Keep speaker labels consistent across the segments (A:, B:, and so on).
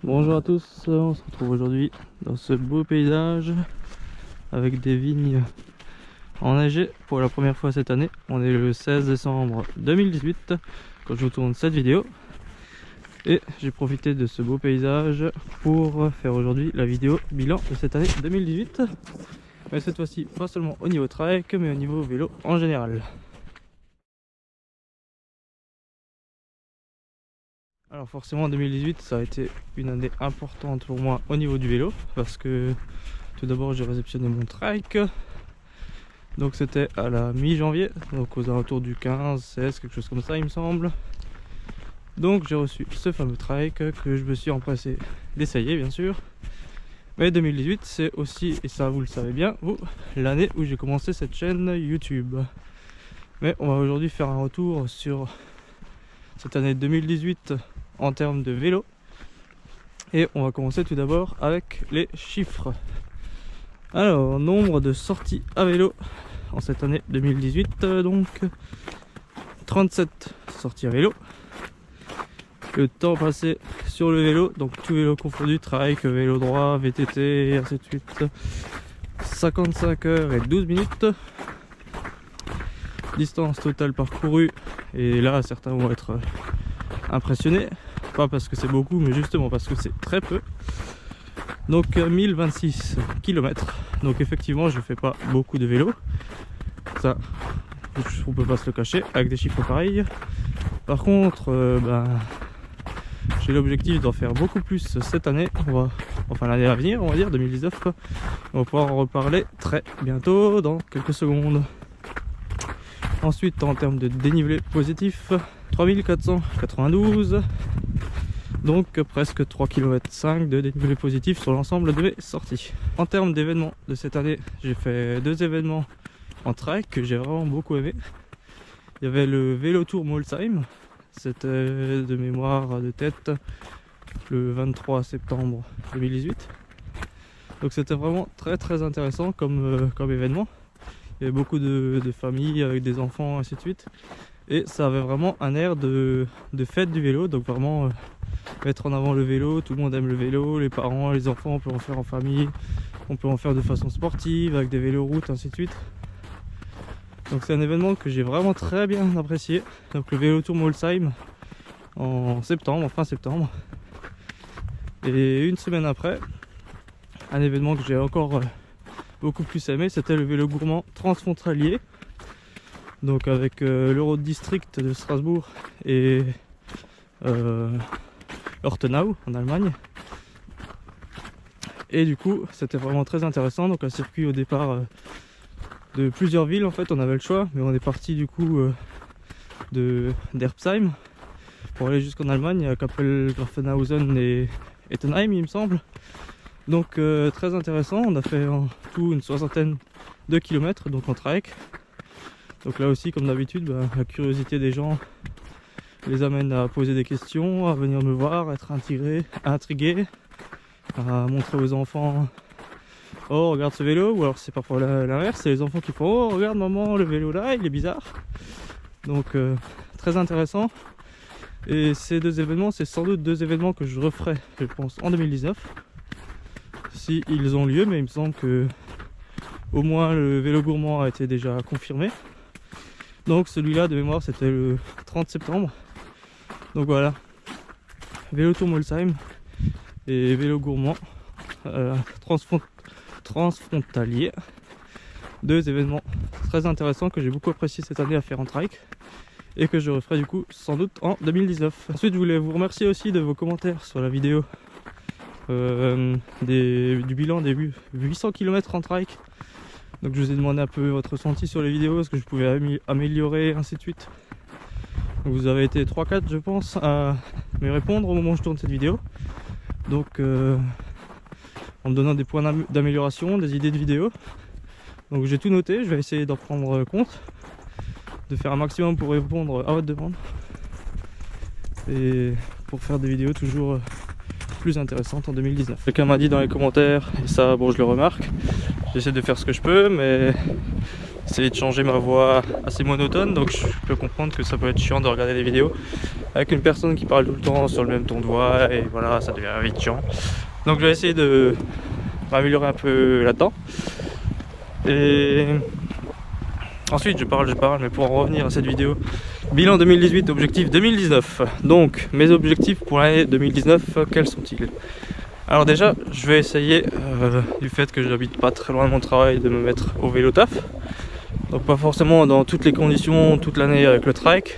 A: Bonjour à tous, on se retrouve aujourd'hui dans ce beau paysage avec des vignes enneigées pour la première fois cette année. On est le 16 décembre 2018 quand je vous tourne cette vidéo et j'ai profité de ce beau paysage pour faire aujourd'hui la vidéo bilan de cette année 2018, mais cette fois-ci pas seulement au niveau trek mais au niveau vélo en général. Alors forcément 2018 ça a été une année importante pour moi au niveau du vélo parce que tout d'abord j'ai réceptionné mon trike, donc c'était à la mi-janvier, donc aux alentours du 15, 16, quelque chose comme ça il me semble. Donc j'ai reçu ce fameux trike que je me suis empressé d'essayer bien sûr. Mais 2018 c'est aussi, et ça vous le savez bien vous, l'année où j'ai commencé cette chaîne YouTube. Mais on va aujourd'hui faire un retour sur cette année 2018 en termes de vélo, et on va commencer tout d'abord avec les chiffres. Alors, nombre de sorties à vélo en cette année 2018, donc 37 sorties à vélo. Le temps passé sur le vélo, donc tout vélo confondu, trike, vélo droit, VTT et ainsi de suite, 55 heures et 12 minutes. Distance totale parcourue, et là certains vont être impressionnés, pas parce que c'est beaucoup mais justement parce que c'est très peu. Donc 1026 km, donc effectivement je fais pas beaucoup de vélo, ça on peut pas se le cacher avec des chiffres pareils. Par contre j'ai l'objectif d'en faire beaucoup plus cette année, enfin l'année à venir on va dire, 2019 quoi. On va pouvoir en reparler très bientôt dans quelques secondes. Ensuite en termes de dénivelé positif, 3492, donc presque 3,5 km de dénivelé positif sur l'ensemble de mes sorties. En termes d'événements de cette année, j'ai fait 2 événements en trek que j'ai vraiment beaucoup aimé. Il y avait le Vélo Tour Molsheim, c'était de mémoire de tête le 23 septembre 2018. Donc c'était vraiment très intéressant comme événement. Il y avait beaucoup de familles avec des enfants, ainsi de suite. Et ça avait vraiment un air de fête du vélo, donc vraiment mettre en avant le vélo. Tout le monde aime le vélo, les parents, les enfants, on peut en faire en famille, on peut en faire de façon sportive, avec des véloroutes, ainsi de suite. Donc c'est un événement que j'ai vraiment très bien apprécié. Donc le Vélo Tour Molsheim en septembre, en fin septembre. Et une semaine après, un événement que j'ai encore beaucoup plus aimé, c'était le vélo gourmand transfrontalier, donc avec l'Euro District de Strasbourg et Ortenau en Allemagne. Et du coup c'était vraiment très intéressant, donc un circuit au départ de plusieurs villes en fait, on avait le choix, mais on est parti du coup d'Erbsheim pour aller jusqu'en Allemagne, à Kappel-Grafenhausen et Ettenheim il me semble. Donc très intéressant, on a fait en tout une 60aine de kilomètres, donc en trek. Donc là aussi comme d'habitude, la curiosité des gens les amène à poser des questions, à venir me voir, à être intrigués, à montrer aux enfants oh regarde ce vélo, ou alors c'est parfois l'inverse, c'est les enfants qui font oh regarde maman le vélo là il est bizarre. Donc très intéressant. Et ces 2 événements, c'est sans doute 2 événements que je referai je pense en 2019 si ils ont lieu, mais il me semble que au moins le vélo gourmand a été déjà confirmé. Donc celui-là de mémoire c'était le 30 septembre. Donc voilà, Vélo Tour Molsheim et vélo gourmand transfrontalier, 2 événements très intéressants que j'ai beaucoup apprécié cette année à faire en trike et que je referai du coup sans doute en 2019. Ensuite je voulais vous remercier aussi de vos commentaires sur la vidéo du bilan des 800 km en trike. Donc je vous ai demandé un peu votre ressenti sur les vidéos, ce que je pouvais améliorer, ainsi de suite. Donc vous avez été 3-4 je pense à me répondre au moment où je tourne cette vidéo. Donc en me donnant des points d'amélioration, des idées de vidéos. Donc j'ai tout noté, je vais essayer d'en prendre compte, de faire un maximum pour répondre à votre demande et pour faire des vidéos toujours plus intéressantes en 2019. Quelqu'un m'a dit dans les commentaires, et ça bon je le remarque, j'essaie de faire ce que je peux, mais essayer de changer ma voix assez monotone, donc je peux comprendre que ça peut être chiant de regarder des vidéos avec une personne qui parle tout le temps sur le même ton de voix, et voilà, ça devient vite chiant. Donc je vais essayer de m'améliorer un peu là-dedans. Et ensuite je parle, mais pour en revenir à cette vidéo, bilan 2018, objectif 2019. Donc mes objectifs pour l'année 2019, quels sont-ils? Alors déjà, je vais essayer, du fait que j'habite pas très loin de mon travail, de me mettre au vélo taf. Donc pas forcément dans toutes les conditions, toute l'année avec le trike.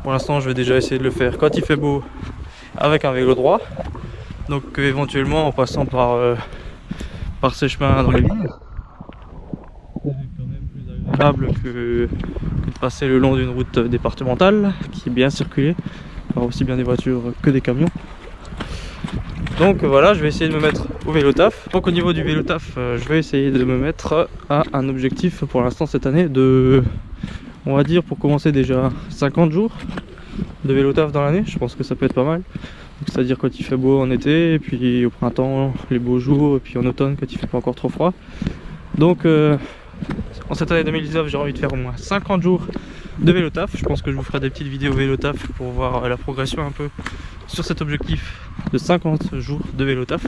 A: Pour l'instant, je vais déjà essayer de le faire quand il fait beau, avec un vélo droit. Donc éventuellement en passant par ces chemins dans les vignes. C'est quand même plus agréable que de passer le long d'une route départementale qui est bien circulée par aussi bien des voitures que des camions. Donc voilà, je vais essayer de me mettre au vélo taf. Donc au niveau du vélo taf, je vais essayer de me mettre à un objectif pour l'instant cette année de, on va dire pour commencer déjà 50 jours de vélo taf dans l'année. Je pense que ça peut être pas mal. C'est-à-dire quand il fait beau en été, et puis au printemps les beaux jours, et puis en automne quand il fait pas encore trop froid. Donc en cette année 2019, j'ai envie de faire au moins 50 jours de vélo taf. Je pense que je vous ferai des petites vidéos vélo taf pour voir la progression un peu sur cet objectif de 50 jours de vélo taf.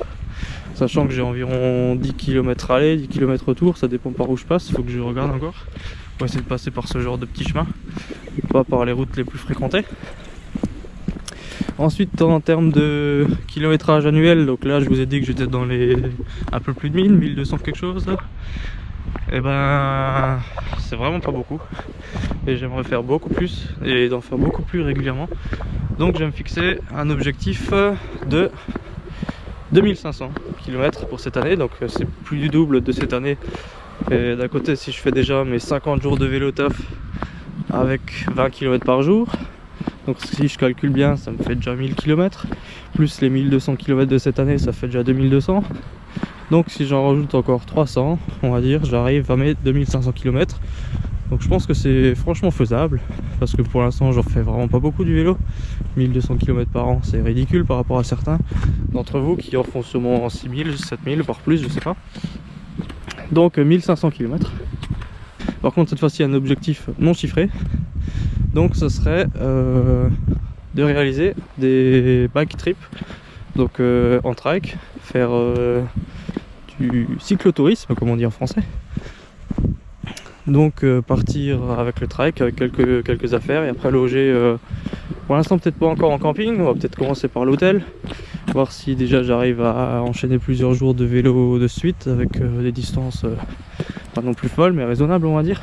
A: Sachant que j'ai environ 10 km aller, 10 km retour, ça dépend par où je passe, il faut que je regarde encore. Pour essayer de passer par ce genre de petits chemins, pas par les routes les plus fréquentées. Ensuite, en termes de kilométrage annuel, donc là je vous ai dit que j'étais dans les un peu plus de 1200 quelque chose là. Et ben c'est vraiment pas beaucoup, et j'aimerais faire beaucoup plus et d'en faire beaucoup plus régulièrement. Donc je vais me fixer un objectif de 2500 km pour cette année, donc c'est plus du double de cette année. Et d'un côté, si je fais déjà mes 50 jours de vélo taf avec 20 km par jour, donc si je calcule bien, ça me fait déjà 1000 km, plus les 1200 km de cette année, ça fait déjà 2200. Donc si j'en rajoute encore 300, on va dire, j'arrive à mes 2500 km. Donc je pense que c'est franchement faisable, parce que pour l'instant j'en fais vraiment pas beaucoup du vélo. 1200 km par an, c'est ridicule par rapport à certains d'entre vous qui en font sûrement 6000, 7000, voire plus, je sais pas. Donc 1500 km. Par contre cette fois-ci un objectif non chiffré. Donc ce serait de réaliser des bike trips, donc en trike, faire du cyclotourisme comme on dit en français. Donc partir avec le trike, avec quelques affaires, et après loger, pour l'instant peut-être pas encore en camping, on va peut-être commencer par l'hôtel, voir si déjà j'arrive à enchaîner plusieurs jours de vélo de suite avec des distances pas non plus folles mais raisonnables on va dire.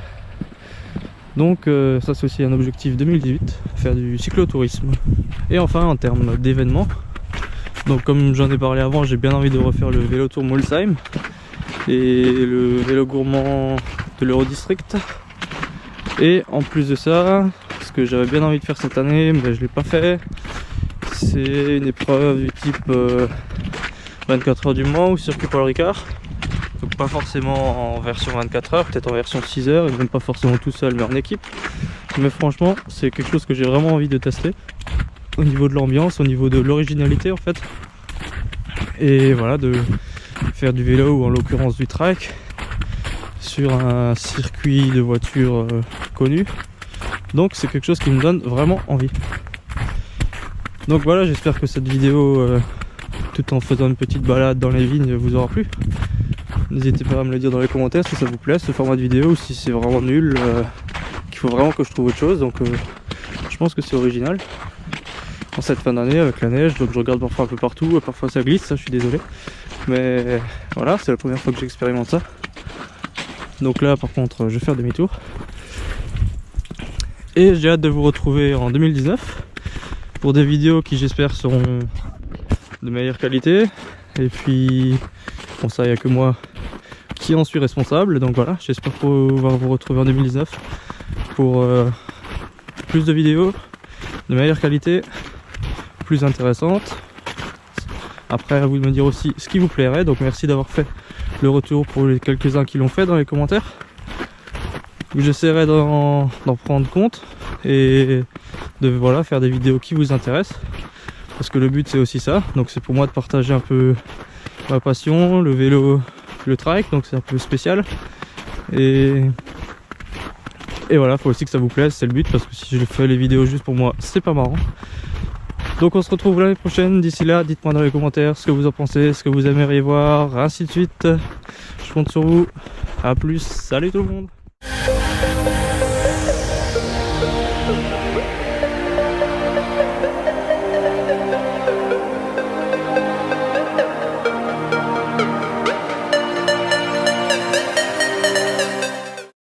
A: Donc ça c'est aussi un objectif 2018, faire du cyclotourisme. Et enfin en termes d'événements, donc comme j'en ai parlé avant, j'ai bien envie de refaire le vélo tour Molsheim et le vélo gourmand de l'Eurodistrict. Et en plus de ça, ce que j'avais bien envie de faire cette année mais je l'ai pas fait, c'est une épreuve du type 24 heures du Mans ou circuit Paul Ricard. Donc pas forcément en version 24 heures, peut-être en version 6 heures, et même pas forcément tout seul mais en équipe. Mais franchement c'est quelque chose que j'ai vraiment envie de tester, au niveau de l'ambiance, au niveau de l'originalité en fait. Et voilà, de faire du vélo ou en l'occurrence du trike sur un circuit de voitures connu. Donc c'est quelque chose qui me donne vraiment envie. Donc voilà, j'espère que cette vidéo, tout en faisant une petite balade dans les vignes, vous aura plu. N'hésitez pas à me le dire dans les commentaires si ça vous plaît ce format de vidéo, ou si c'est vraiment nul, qu'il faut vraiment que je trouve autre chose. Donc je pense que c'est original en cette fin d'année avec la neige, donc je regarde parfois un peu partout, parfois ça glisse, ça je suis désolé. Mais voilà, c'est la première fois que j'expérimente ça. Donc là par contre je vais faire demi-tour. Et j'ai hâte de vous retrouver en 2019 pour des vidéos qui j'espère seront de meilleure qualité. Et puis bon, ça, il n'y a que moi qui en suis responsable, donc voilà, j'espère pouvoir vous retrouver en 2019 pour plus de vidéos de meilleure qualité, plus intéressantes. Après à vous de me dire aussi ce qui vous plairait, donc merci d'avoir fait le retour pour les quelques-uns qui l'ont fait dans les commentaires. J'essaierai d'en prendre compte et de voilà, faire des vidéos qui vous intéressent, parce que le but c'est aussi ça, donc c'est pour moi de partager un peu ma passion, le vélo, le trike, donc c'est un peu spécial. Et Et voilà, faut aussi que ça vous plaise, c'est le but, parce que si je fais les vidéos juste pour moi, c'est pas marrant. Donc on se retrouve l'année prochaine. D'ici là, dites-moi dans les commentaires ce que vous en pensez, ce que vous aimeriez voir, ainsi de suite. Je compte sur vous. A plus, salut tout le monde.